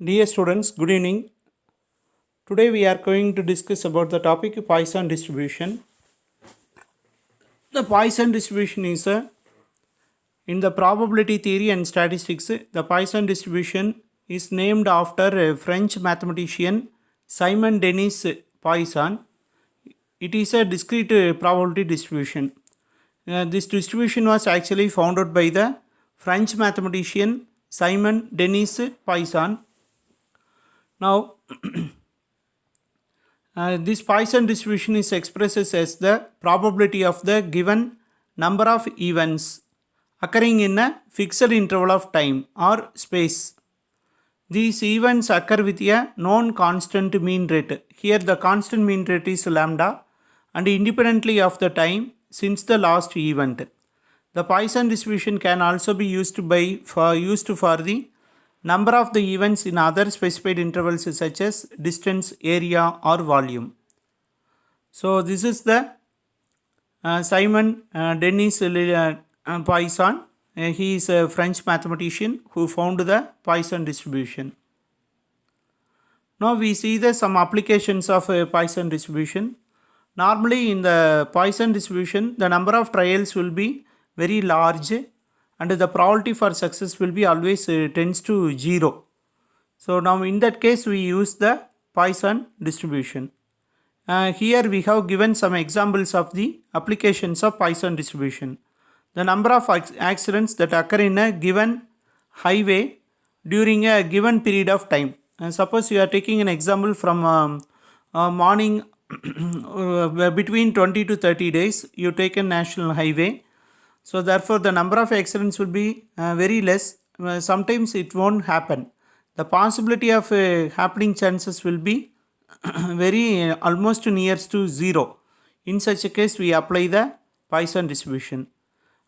Dear students, good evening. Today we are going to discuss about the topic Poisson distribution. The Poisson distribution is in the probability theory and statistics. The Poisson distribution is named after a French mathematician Simon Denis Poisson. It is a discrete probability distribution. This distribution was actually founded by the French mathematician Simon Denis Poisson. Now, this Poisson distribution is expressed as the probability of the given number of events occurring in a fixed interval of time or space. These events occur with a known constant mean rate. Here the constant mean rate is lambda and independently of the time since the last event. The Poisson distribution can also be used for the number of the events in other specified intervals such as distance, area or volume. So this is the Simon Denis Poisson. He is a French mathematician who found the Poisson distribution. Now we see some applications of Poisson distribution. Normally in the Poisson distribution, the number of trials will be very large and the probability for success will be always tends to 0. So now in that case we use the Poisson distribution. Here we have given some examples of the applications of Poisson distribution. The number of accidents that occur in a given highway during a given period of time. Suppose you are taking an example from morning between 20 to 30 days, you take a national highway. So therefore the number of accidents will be very less. Sometimes it won't happen. The possibility of happening chances will be very almost near to 0. In such a case we apply the Poisson distribution.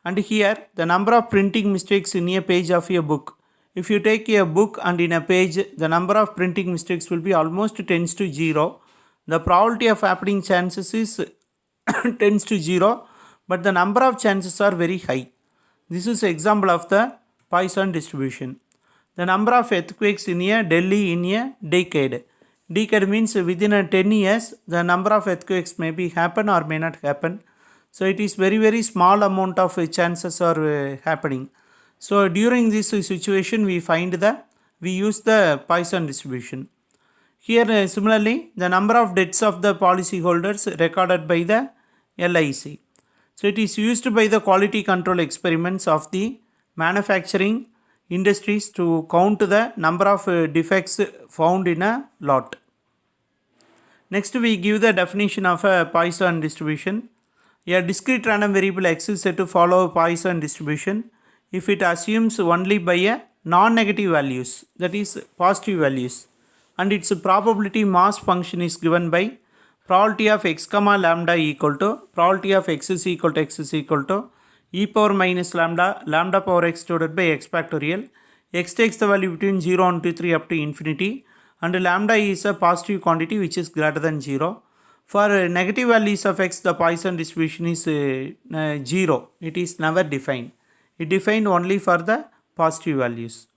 And here the number of printing mistakes in a page of a book. If you take a book and in a page the number of printing mistakes will be almost tends to 0. The probability of happening chances is tends to 0, but the number of chances are very high. This is an example of the Poisson distribution. The number of earthquakes in a Delhi in a decade. Decade means within 10 years the number of earthquakes may be happen or may not happen. So it is very small amount of chances are happening. So during this situation we use the Poisson distribution. Here similarly the number of deaths of the policyholders recorded by the LIC. So it is used by the quality control experiments of the manufacturing industries to count the number of defects found in a lot. Next we give the definition of a Poisson distribution. A discrete random variable x is said to follow Poisson distribution if it assumes only by a non-negative values, that is positive values, and its probability mass function is given by probability of x comma lambda equal to probability of x is equal to e power minus lambda power x divided by x factorial. X takes the value between 0 and 2, 3 up to infinity, and lambda is a positive quantity which is greater than 0. For negative values of x, the Poisson distribution is 0. It is never defined. It defined only for the positive values.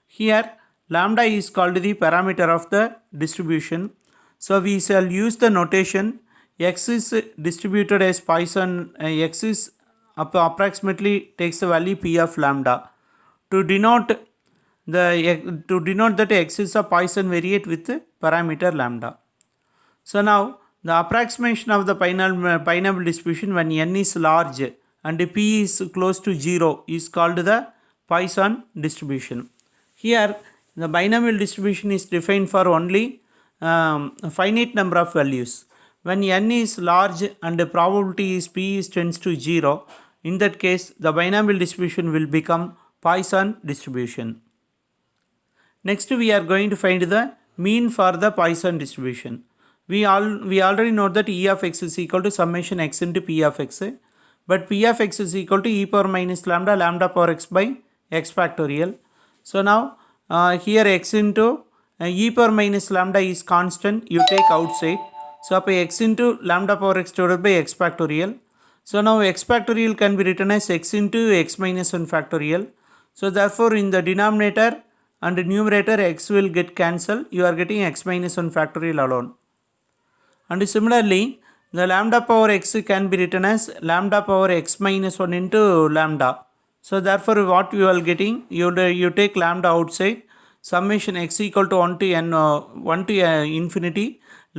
Here lambda is called the parameter of the distribution. So we shall use the notation x is distributed as Poisson, x is approximately takes the value p of lambda to denote that x is a Poisson variate with parameter lambda. So now the approximation of the binomial distribution when n is large and p is close to 0 is called the Poisson distribution. Here the binomial distribution is defined for only finite number of values. When n is large and the probability is p is tends to 0, in that case the binomial distribution will become Poisson distribution. Next we are going to find the mean for the Poisson distribution. We already know that E of x is equal to summation x into P of x, but P of x is equal to e power minus lambda power x by x factorial. So now here x into e power minus lambda is constant, you take outside. So x into lambda power x divided by x factorial. So now x factorial can be written as x into x minus 1 factorial. So therefore in the denominator and numerator x will get cancelled. You are getting x minus 1 factorial alone. And similarly, the lambda power x can be written as lambda power x minus 1 into lambda. So therefore what you are getting, you take lambda outside, summation x equal to 1 to n 1 to infinity,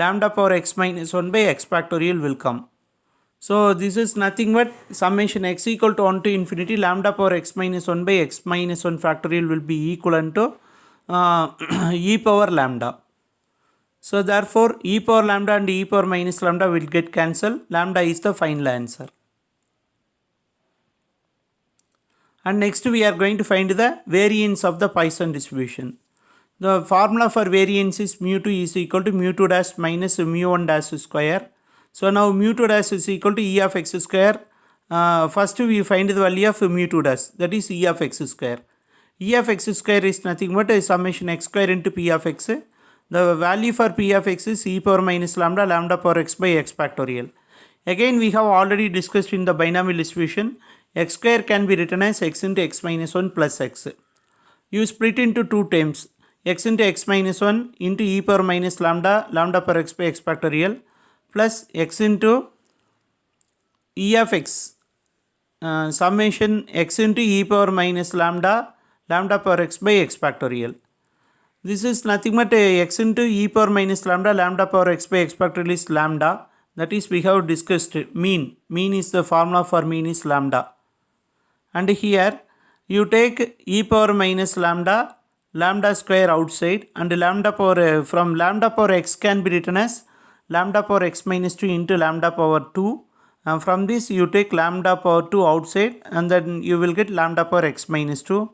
lambda power x minus 1 by x factorial will come. So this is nothing but summation x equal to 1 to infinity, lambda power x minus 1 by x minus 1 factorial will be equivalent to e power lambda. So therefore e power lambda and e power minus lambda will get cancelled. Lambda is the final answer. And next we are going to find the variance of the Poisson distribution. The formula for variance is mu2 is equal to mu2 dash minus mu1 dash square. So now mu2 dash is equal to e of x square. First we find the value of mu2 dash, that is e of x square. E of x square is nothing but a summation x square into p of x. The value for p of x is e power minus lambda, lambda power x by x factorial. Again we have already discussed in the binomial distribution, x square can be written as x into x minus 1 plus x. You split into two terms, x into x minus 1 into e power minus lambda, lambda power x by x factorial, plus x into e of x, summation x into e power minus lambda, lambda power x by x factorial. This is nothing but x into e power minus lambda, lambda power x by x factorial is lambda. That is we have discussed mean. Mean is the formula for mean is lambda. And here you take e power minus lambda, lambda square outside, and lambda power from lambda power x can be written as lambda power x minus 2 into lambda power 2. And from this you take lambda power 2 outside, and then you will get lambda power x minus 2.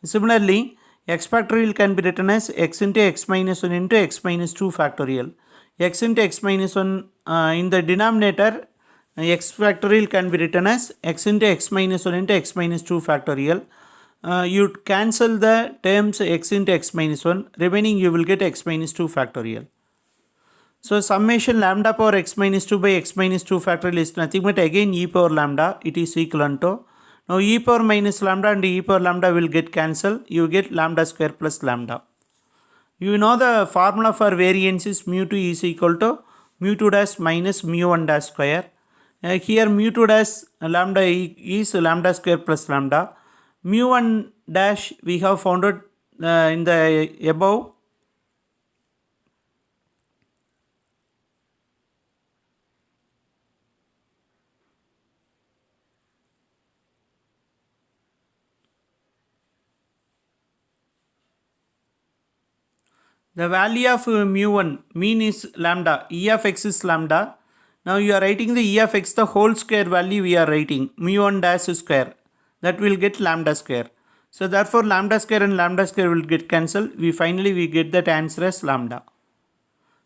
Similarly, x factorial can be written as x into x minus 1 into x minus 2 factorial. X into x minus 1 in the denominator, x factorial can be written as x into x minus 1 into x minus 2 factorial. You cancel the terms x into x minus 1, remaining you will get x minus 2 factorial. So summation lambda power x minus 2 by x minus 2 factorial is nothing but again e power lambda, it is equivalent to. Now e power minus lambda and e power lambda will get cancelled, you get lambda square plus lambda. You know the formula for variance is mu2 is equal to mu2 dash minus mu1 dash square. Here mu2 dash lambda is lambda square plus lambda. Mu1 dash we have found it in the above. The value of mu1, mean is lambda, e of x is lambda. Now you are writing the e of x, the whole square value we are writing, mu1 dash square, that will get lambda square. So therefore lambda square and lambda square will get cancelled. We get that answer as lambda.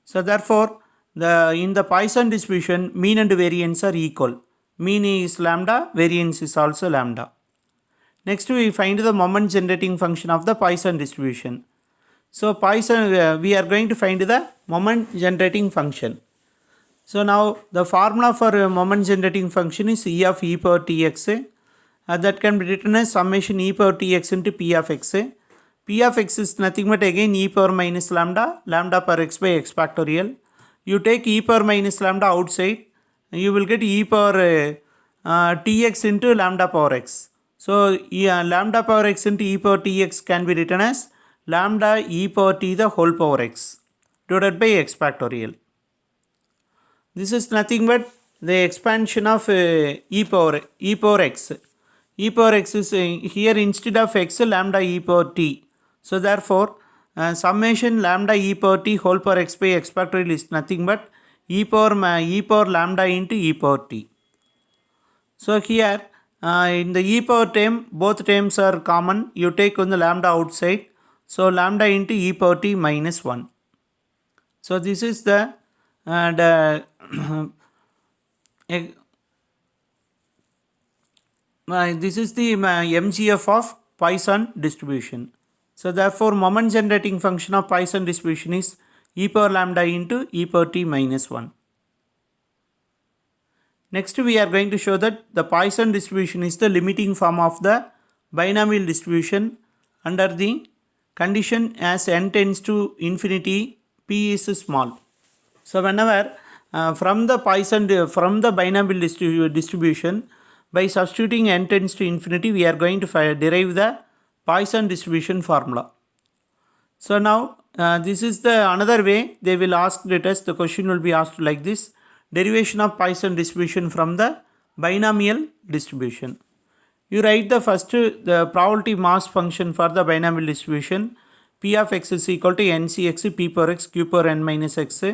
So therefore in the Poisson distribution, mean and variance are equal. Mean is lambda, variance is also lambda. Next we find the moment generating function of the Poisson distribution. So Poisson, we are going to find the moment generating function. So now the formula for moment generating function is e of e power tx. That can be written as summation e power tx into p of x. P of x is nothing but again e power minus lambda, lambda power x by x factorial. You take e power minus lambda outside, you will get e power tx into lambda power x. So lambda power x into e power tx can be written as lambda e power t the whole power x divided by x factorial. This is nothing but the expansion of e power x. E power x is here instead of x lambda e power t. So therefore summation lambda e power t whole power x by x factorial is nothing but e power lambda into e power t. So here in the e power term, both terms are common. You take on the lambda outside. So lambda into e power t minus 1. So this is the this is the MGF of Poisson distribution. So therefore moment generating function of Poisson distribution is e power lambda into e power t minus 1. Next we are going to show that the Poisson distribution is the limiting form of the binomial distribution under the condition as n tends to infinity, p is small. So whenever from the binomial distribution, by substituting n tends to infinity, we are going to derive the Poisson distribution formula. So now this is the another way they will ask the test. The question will be asked like this: derivation of Poisson distribution from the binomial distribution. You write the probability mass function for the binomial distribution. P of x is equal to ncx p power x q power n minus x.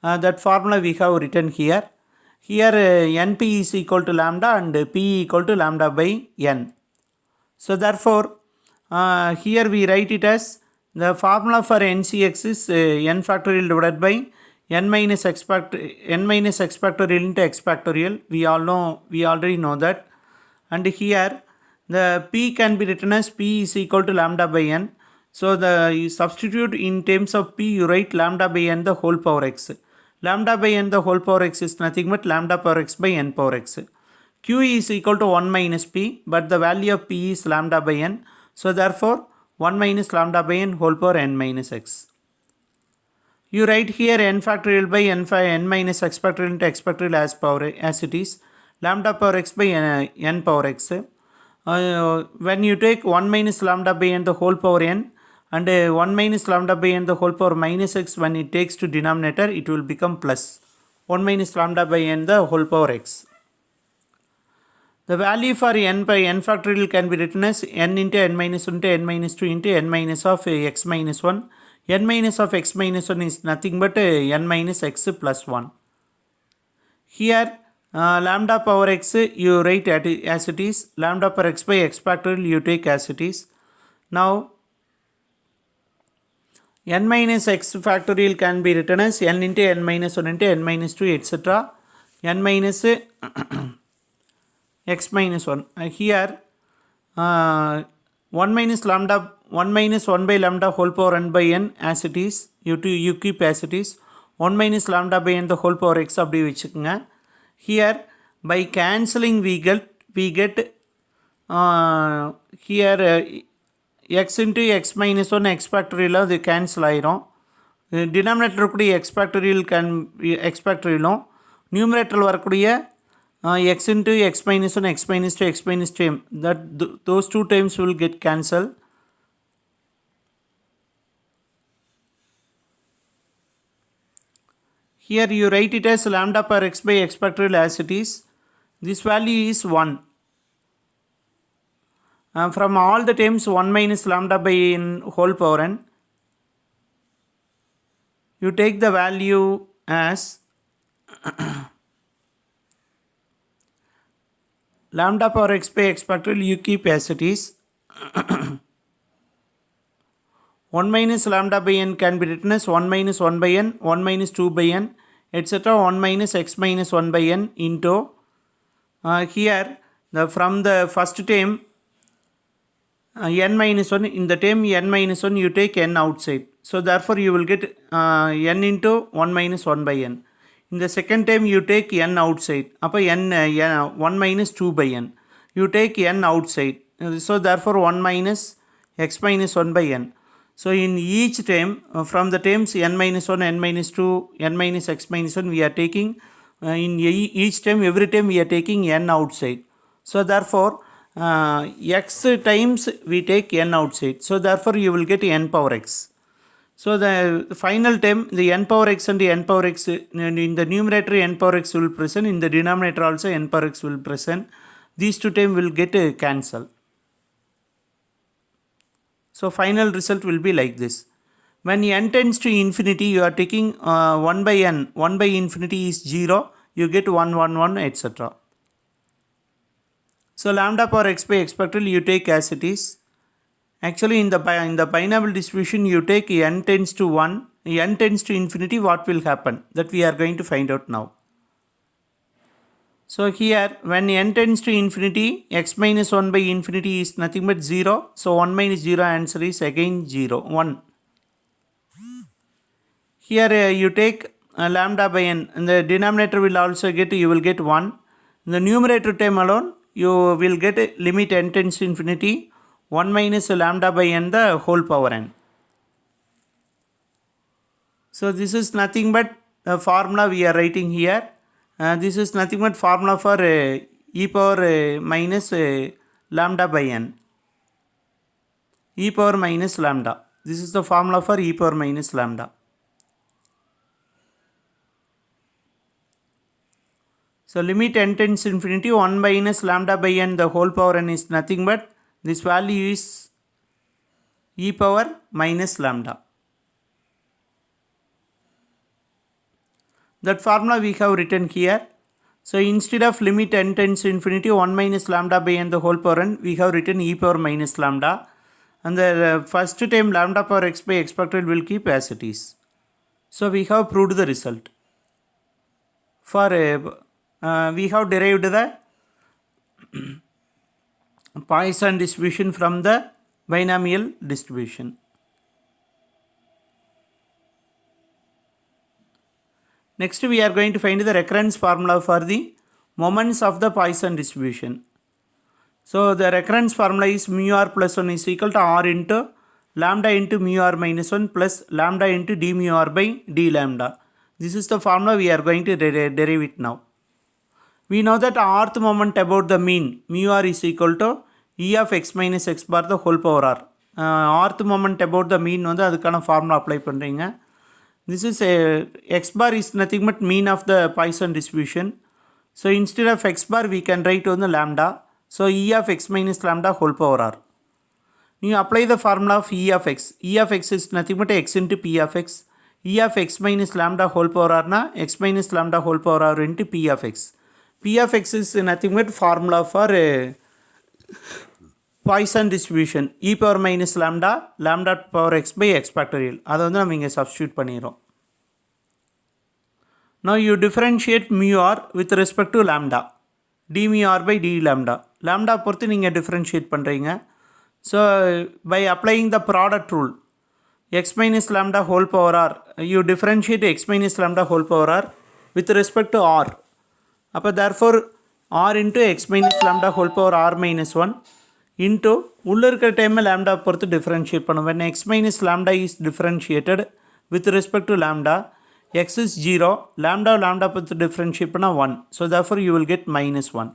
That formula we have written here. Here np is equal to lambda and p equal to lambda by n. So therefore here we write it as the formula for ncx is n factorial divided by n minus x factorial into x factorial. We already know that. And here the p can be written as p is equal to lambda by n. So you substitute in terms of p, you write lambda by n the whole power x. Lambda by n the whole power x is nothing but lambda power x by n power x. Q is equal to 1 minus p, but the value of p is lambda by n. So therefore 1 minus lambda by n whole power n minus x. You write here n factorial by n minus x factorial into x factorial as it is. Lambda power x by n power x. When you take 1 minus lambda by n the whole power n and 1 minus lambda by n the whole power minus x, when it takes to denominator, it will become plus 1 minus lambda by n the whole power x. The value for n by n factorial can be written as n into n minus 1 into n minus 2 into n minus of x minus 1. N minus of x minus 1 is nothing but n minus x plus 1. Here lambda power x you write as it is. Lambda power x by x factorial you take as it is. Now n minus x factorial can be written as n into n minus 1 into n minus 2 etc. n minus x minus 1. Here 1 minus 1 by lambda whole power n by n as it is. You keep as it is. 1 minus lambda by n the whole power x அப்படி வச்சுக்கோங்க. Here by cancelling we get here x into x minus 1 x factorial அது cancel ஆயிரும். denominator கூடிய x factorial numerator வரக்கூடிய x into x minus 1 x minus 2 x minus 2 that those two terms will get cancelled. Here you write it as lambda power x by x factorial as it is. This value is 1. From all the terms 1 minus lambda by n whole power n, you take the value as lambda power x by x factorial you keep as it is. 1 minus lambda by n can be written as 1 minus 1 by n, 1 minus 2 by n, etc. 1 minus x minus 1 by n into here from the first term n minus 1, in the term n minus 1 you take n outside. So therefore you will get n into 1 minus 1 by n. In the second term you take n outside. Appa n 1 minus 2 by n. You take n outside. So therefore 1 minus x minus 1 by n. So in each term from the terms n minus 1, n minus 2, n minus x minus 1 we are taking in each term, every time we are taking n outside. So therefore x times we take n outside. So therefore you will get n power x. So the final term, the n power x and the n power x, in the numerator n power x will present, in the denominator also n power x will present. These two terms will get cancelled. So final result will be like this. When n tends to infinity, you are taking 1 by n. 1 by infinity is 0. You get 1, 1, 1, etc. So lambda power x by x factorial you take as it is. Actually in the binomial distribution you take n tends to 1, n tends to infinity, what will happen? That we are going to find out now. So here when n tends to infinity, x minus 1 by infinity is nothing but 0. So 1 minus 0 answer is again 0, 1. Here you take lambda by n, and the denominator will also get, you will get 1. In the numerator term alone you will get limit n tends to infinity 1 minus lambda by n the whole power n. So this is nothing but the formula we are writing here. This is nothing but formula for e power minus lambda by n. E power minus lambda. This is the formula for e power minus lambda. So limit n tends to infinity, 1 minus lambda by n the whole power n is nothing but this value is e power minus lambda. That formula we have written here. So instead of limit n tends to infinity, 1 minus lambda by n the whole power n, we have written e power minus lambda. And the first term lambda power x by x factorial will keep as it is. So we have proved the result. For we have derived the Poisson distribution from the binomial distribution. Next we are going to find the recurrence formula for the moments of the Poisson distribution. So the recurrence formula is mu r plus 1 is equal to r into lambda into mu r minus 1 plus lambda into d mu r by d lambda. This is the formula we are going to derive it now. We know that rth moment about the mean mu r is equal to e of x minus x bar the whole power r. Rth moment about the mean வந்து அதுக்கான formula apply பண்ணுறீங்க. This is x bar is nothing but mean of the Poisson distribution. So instead of x bar we can write on the lambda. So e of x minus lambda whole power r. You apply the formula of e of x. E of x is nothing but x into p of x. E of x minus lambda whole power r na x minus lambda whole power r into p of x. P of x is nothing but formula for Poisson distribution. E power minus lambda lambda power x by x factorial. அதை வந்து நம்ம இங்கே substitute பண்ணிடுறோம். Now you differentiate mu r with respect to lambda. d mu r by d lambda. Lambda பொறுத்து நீங்கள் differentiate பண்ணுறீங்க. So by applying the product rule, x minus lambda whole power r, you differentiate x minus lambda whole power r with respect to r. அப்போ therefore r into x minus lambda whole power r minus 1 into உள்ள இருக்கிற டைமில் lambda பொறுத்து differentiate பண்ணும். When x minus lambda is differentiated with respect to lambda, x is 0, lambda பொறுத்து differentiate பண்ணால் 1. So therefore you will get minus 1.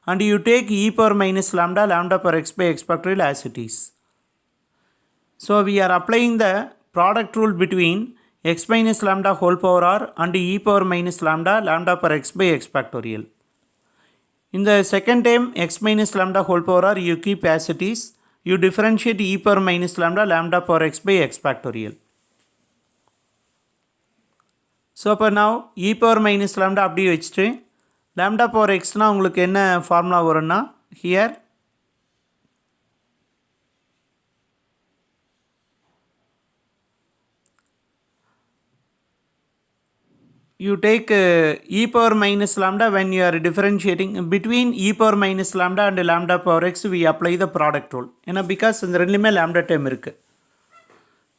And you take e power minus lambda power x by x factorial as it is. So we are applying the product rule between x minus lambda whole power r and e power minus lambda power x by x factorial. In the second term x minus lambda whole power r you keep as it is. You differentiate e power minus lambda power x by x factorial. So for now e power minus lambda அப்படியே வச்சுட்டு lambda power x னா உங்களுக்கு என்ன formula வரும்னா here you take e power minus lambda when you are differentiating between e power minus lambda and lambda power x we apply the product rule. ஏன்னா because இந்த ரெண்டுமே lambda term இருக்கு.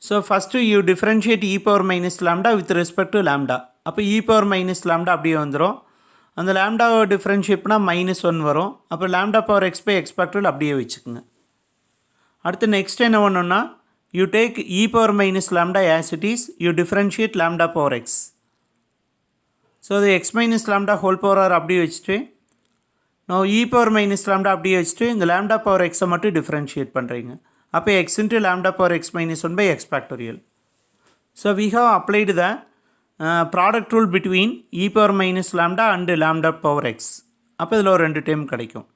So first you differentiate e power minus lambda with respect to lambda. அப்போ e power minus lambda அப்படியே வந்துடும். அந்த lambda differentiate பண்ணால் minus 1 வரும். அப்போ lambda power x by x factorial அப்படியே வச்சுக்கோங்க. அடுத்து next என்ன பண்ணணும்னா you take e power minus lambda as it is, you differentiate lambda power x. So the x minus lambda whole power r அப்படியே வச்சுட்டு now e power minus lambda அப்படியே வச்சுட்டு இந்த lambda power x மட்டும் differentiate பண்ணுறீங்க. அப்போ x into lambda power x minus 1 by x factorial. So we have applied the product rule between e power minus lambda and lambda power x. அப்போ இதில் ஒரு ரெண்டு டைம் கிடைக்கும்.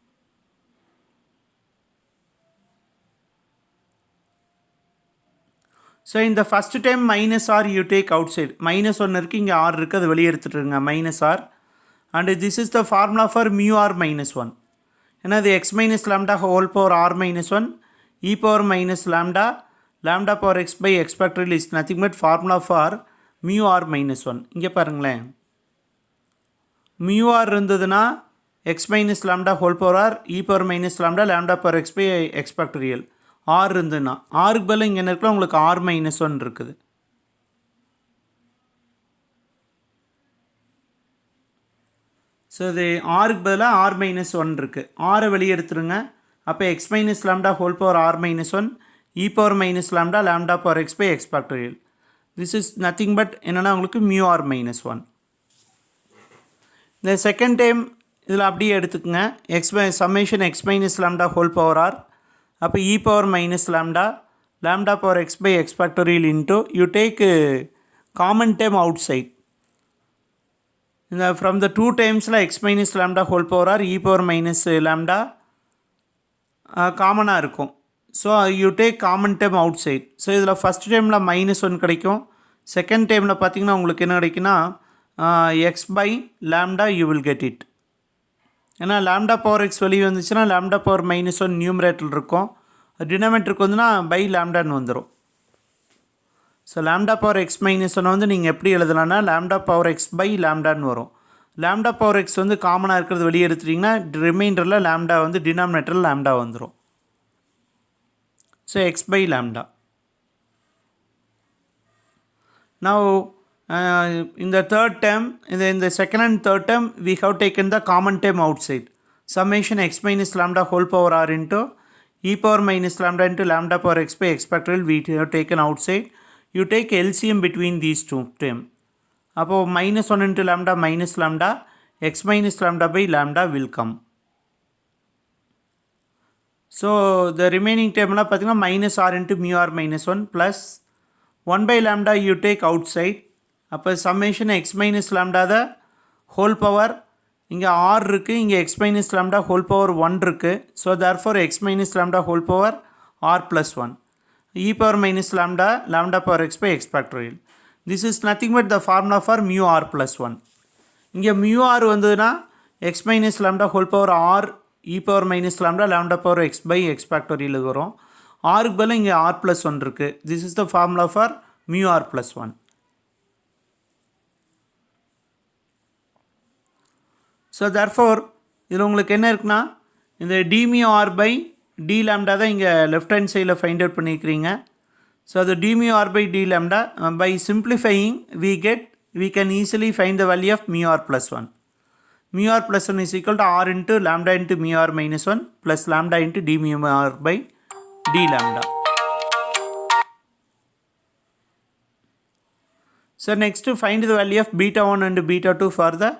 So in the first term minus r you take outside. Minus 1 இருக்குது இங்கே r இருக்குது அது வெளியே எடுத்துட்டுருங்க minus r. And this is the formula for mu r minus 1. ஏன்னா இது x minus lambda whole power r minus 1 e power minus lambda power x by x factorial is nothing but formula for mu r minus 1. இங்கே பாருங்களேன் mu r இருந்ததுன்னா x minus lambda whole power r e power minus lambda power x by x factorial. r இருந்ததுன்னா ஆருக்கு பதில் இங்கே என்ன இருக்கலாம் உங்களுக்கு r minus 1 இருக்குது. ஸோ இது ஆருக்கு பதிலாக r minus 1 இருக்குது. ஆரை வெளியே எடுத்துருங்க. அப்போ x minus lambda whole power r minus 1 e power minus lambda lambda power x by x factorial. This is nothing but என்னன்னா உங்களுக்கு mu r minus 1. இந்த செகண்ட் டைம் இதில் அப்படியே எடுத்துக்கங்க summation x minus lambda whole power r அப்போ e power minus lambda lambda power x by x factorial into you take common term outside. From the two terms x minus lambda whole power r e power minus lambda காமனாக இருக்கும். So you take common term outside. So இதில் first டைமில் -1 கிடைக்கும். Second டைமில் பார்த்தீங்கன்னா உங்களுக்கு என்ன கிடைக்குன்னா x by lambda you will get it. ஏன்னா லேம்டா பவர் எக்ஸ் வெளியே வந்துச்சுன்னா லேம்டா பவர் -1 நியூமரேட்டர் இருக்கும். டினாமினேட்டருக்கு வந்துன்னா பை லேம்டான்னு வந்துடும். ஸோ லேம்டா பவர் எக்ஸ் -1 வந்து நீங்கள் எப்படி எழுதலாம்னா லேம்டா பவர் எக்ஸ் பை லேம்டான்னு வரும். லேம்டா பவர் எக்ஸ் வந்து காமனாக இருக்கிறது வெளியே எடுத்துட்டிங்கன்னா ரிமைண்டரில் லேம்டா வந்து டினாமினேட்டரில் லேம்டா வந்துடும். So X by lambda. Now இந்த தேர்ட் டேர்ம் இந்த second and third term we have taken the common term outside. Summation x minus lambda whole power r into e power minus lambda into lambda power x by x factorial we have taken outside. You take LCM between these two terms. அப்போ -1 into lambda minus lambda x minus lambda by lambda will come. So the remaining termலாம் பார்த்தீங்கன்னா minus r into mu r minus 1 plus 1 by lambda you take outside. அப்போ summation x minus lambda the whole power இங்கே r இருக்குது, இங்கே x minus lambda whole power 1 இருக்குது. So therefore x minus lambda whole power r plus 1 e power minus lambda lambda power x by x factorial. This is nothing but the formula for mu r plus 1. இங்கே mu r வந்ததுன்னா x minus lambda whole power r e power minus lambda lambda power x by x factorial வரும். rக்கு பதில் இங்கே r plus 1 இருக்குது. This is the formula for mu r plus 1. So therefore இதில் உங்களுக்கு என்ன இருக்குன்னா இந்த d mu r by d lambda தான் இங்கே லெஃப்ட் ஹேண்ட் சைடில் ஃபைண்ட் அவுட் பண்ணிக்கிறீங்க. ஸோ அது d mu r by d lambda by simplifying we can easily find the value of mu r plus 1. Mu r plus 1 is equal to r into lambda into mu r minus 1 plus lambda into d mu r by d lambda. So next find the value of beta 1 and beta 2 for the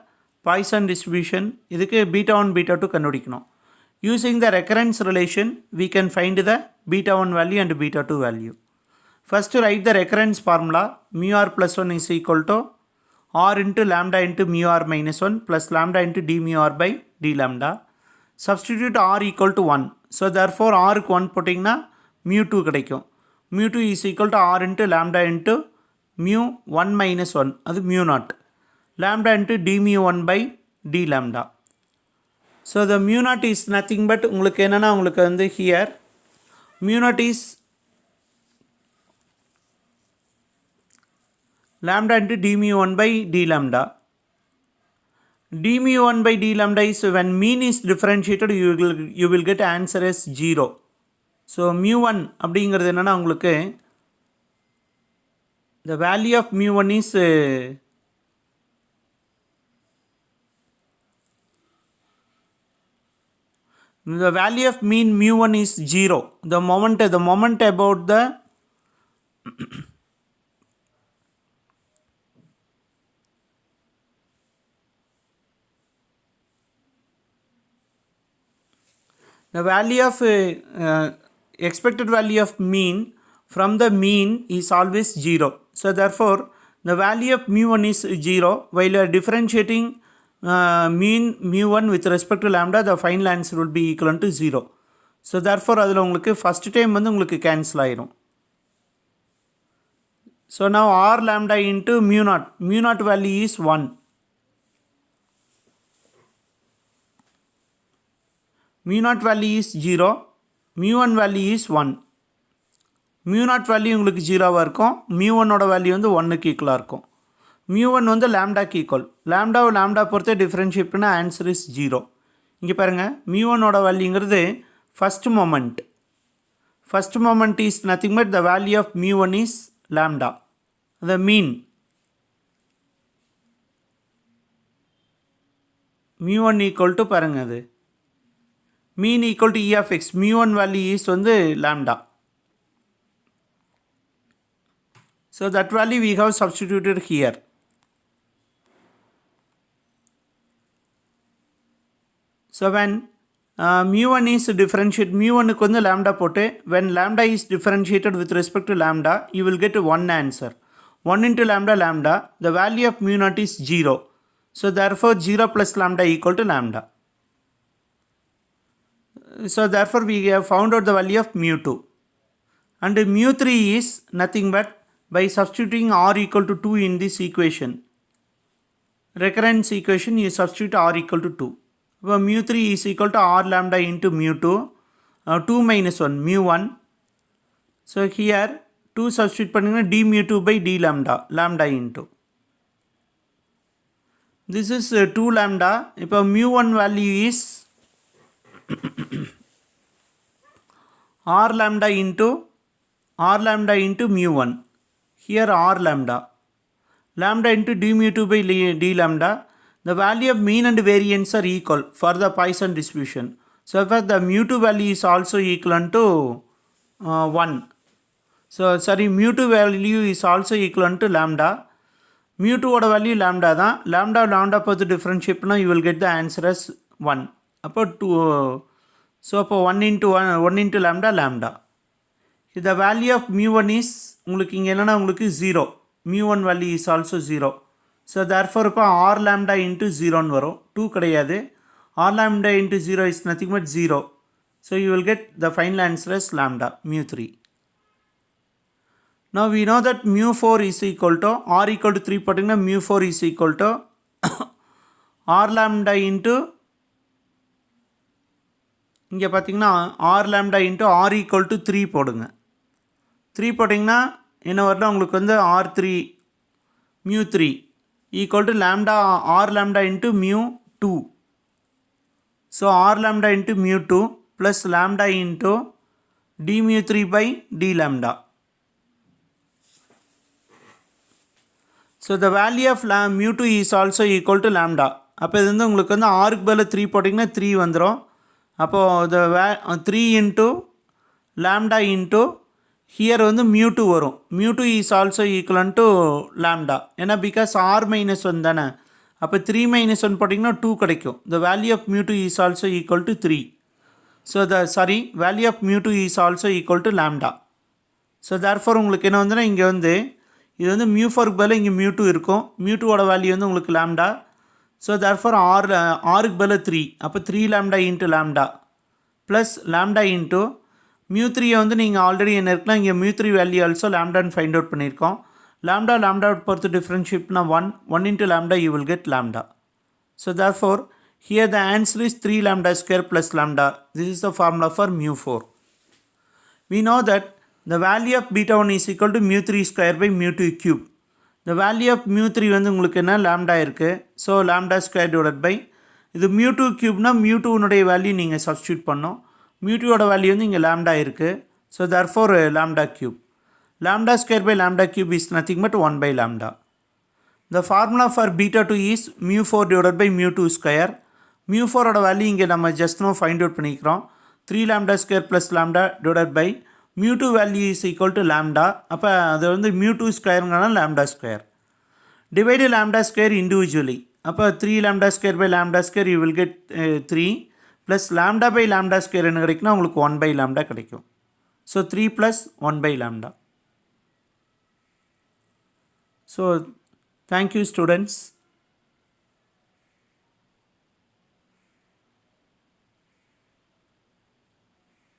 Poisson distribution. இதுக்கு beta 1 beta 2 கண்டுபிடிக்கணும். Using the recurrence relation we can find the beta 1 value and beta 2 value. First write the recurrence formula. Mu r plus 1 is equal to r into lambda into mu r minus 1 plus lambda into d mu r by d lambda. Substitute r equal to 1. So therefore r க்கு 1 போட்டிங்கன்னா mu 2 கிடைக்கும். Mu 2 is equal to r into lambda into mu 1 minus 1 அது mu 0 lambda into d mu 1 by d lambda. So the mu 0 is nothing but உங்களுக்கு என்னன்னா உங்களுக்கு வந்து here mu 0 is lambda into d mu 1 by d lambda. d mu 1 by d lambda is when mean is differentiated you will get answer as 0. So mu 1 அப்படிங்கிறது என்னன்னா உங்களுக்கு the value of mu 1 is the value of mean mu 1 is 0. The moment about the the value of expected value of mean from the mean is always 0. So therefore the value of mu 1 is 0 while you are differentiating mean mu 1 with respect to lambda the final answer will be equivalent to 0. So therefore அதில் உங்களுக்கு first time வந்து உங்களுக்கு cancel ஆயிரும். So now r lambda into mu 0 value is 1. mu 0 value is 0, mu 1 value is 1. mu 0 value உங்களுக்கு 0 இருக்கும், mu 1 ஓட value வந்து 1க்கு ஈக்குவலாக இருக்கும். mu 1 வந்து லாம்டாக்கு ஈக்குவல். லாம்டா பொறுத்து டிஃப்ரென்ஷியேட் பண்ண ஆன்சர் இஸ் 0. இங்கே பாருங்கள் mu 1 ஓட வேல்யூங்கிறது first moment is nothing but the value of mu 1 is lambda. The mean mu 1 equal to பாருங்கள் அது mean equal to E of x, mu1 value is வந்து lambda. So that value we have substituted here. So when mu1 is differentiated, mu1 க்கு வந்து lambda போட்டு, when lambda is differentiated with respect to lambda, you will get one answer. 1 into lambda lambda, the value of mu naught is 0. So therefore 0 plus lambda equal to lambda. So therefore we have found out the value of mu2. And mu3 is nothing but by substituting r equal to 2 in this equation. Recurrence equation, you substitute r equal to 2. Well, mu3 is equal to r lambda into mu2. 2 minus 1, mu1. So here 2 substitute பண்ணீங்கன்னா d mu2 by d lambda, lambda into. This is 2 lambda. இப்போ mu1 value is r lambda into mu1. Here r lambda. Lambda into d mu2 by d lambda. The value of mean and variance are equal for the Poisson distribution. So if the mu2 value is also equivalent to 1. So sorry, mu2 value is also equivalent to lambda. mu2 oda value lambda தான். lambda பொறுத்து differentiate பண்ணா you will get the answer as 1. அப்போ 2. So அப்போ 1 into lambda. The value of mu1 is உங்களுக்கு இங்கே என்னன்னா உங்களுக்கு 0. mu1 value is also 0. So therefore இப்போ r lambda into 0 வரும். 2 கிடையாது. r lambda into 0 is nothing but 0. So you will get the final answer as lambda, mu3. Now we know that mu4 is equal to r equal to 3 போட்டிங்கன்னா mu4 is equal to r lambda into இங்கே பார்த்தீங்கன்னா r lambda into r equal to 3 போடுங்க. 3 போட்டிங்கன்னா என்ன வரணும் உங்களுக்கு வந்து r3 mu3 equal to lambda r lambda into mu2. So r lambda into mu2 plus lambda into d mu3 by d lambda. So the value of mu2 is also equal to lambda. அப்போ இது வந்து உங்களுக்கு வந்து rக்கு பதில் 3 போட்டிங்கன்னா 3 வந்துடும். அப்போது the 3 into lambda into here வந்து mu2 வரும். mu2 is also equivalent to lambda. ஏன்னா because r minus 1 தானே. அப்போ 3 minus 1 போட்டிங்கன்னா 2 கிடைக்கும். The value of mu2 is also equal to 3. So value of mu2 is also equal to lambda. So therefore உங்களுக்கு என்ன வந்துன்னா இங்கே வந்து இது வந்து mu4க்கு பதில் இங்கே mu2 இருக்கும். mu2 ஓட வேல்யூ வந்து உங்களுக்கு lambda. So therefore rக்கு பதில் 3. அப்போ 3 lambda into lambda plus lambda into mu3 வந்து நீங்கள் ஆல்ரெடி என்ன இருக்கலாம் இங்கே mu3 வேல்யூ ஆல்சோ lambdaன்னு ஃபைண்ட் அவுட் பண்ணியிருக்கோம். lambda பொறுத்து டிஃப்ரென்ஷியேட் பண்ணால் 1 into lambda you will get lambda. So therefore here the answer is 3 lambda square plus lambda. This is the formula for mu4. We know that the value of beta 1 is equal to mu3 square by mu2 cube. The value of mu3 வந்து உங்களுக்கு என்ன lambda இருக்குது. So lambda square divided by இது mu2 cube mu2 உன்னுடைய value நீங்கள் substitute பண்ணோம். mu2 ஓட value வந்து இங்கே lambda இருக்குது. So therefore lambda cube. Lambda square by lambda cube is nothing but 1 by lambda. The formula for beta 2 is mu4 divided by mu2 square. mu4 ஓட value இங்கே நம்ம just now find out பண்ணிக்கிறோம். 3 lambda square plus lambda divided by mu2 value is equal to lambda. அப்போ அது வந்து mu2 squareங்கிறனால lambda square. Divide lambda square individually. அப்போ 3 lambda square by lambda square you will get 3 plus lambda by lambda square என்ன கிடைக்குன்னா உங்களுக்கு 1 by lambda கிடைக்கும். So 3 plus 1 by lambda. So thank you students.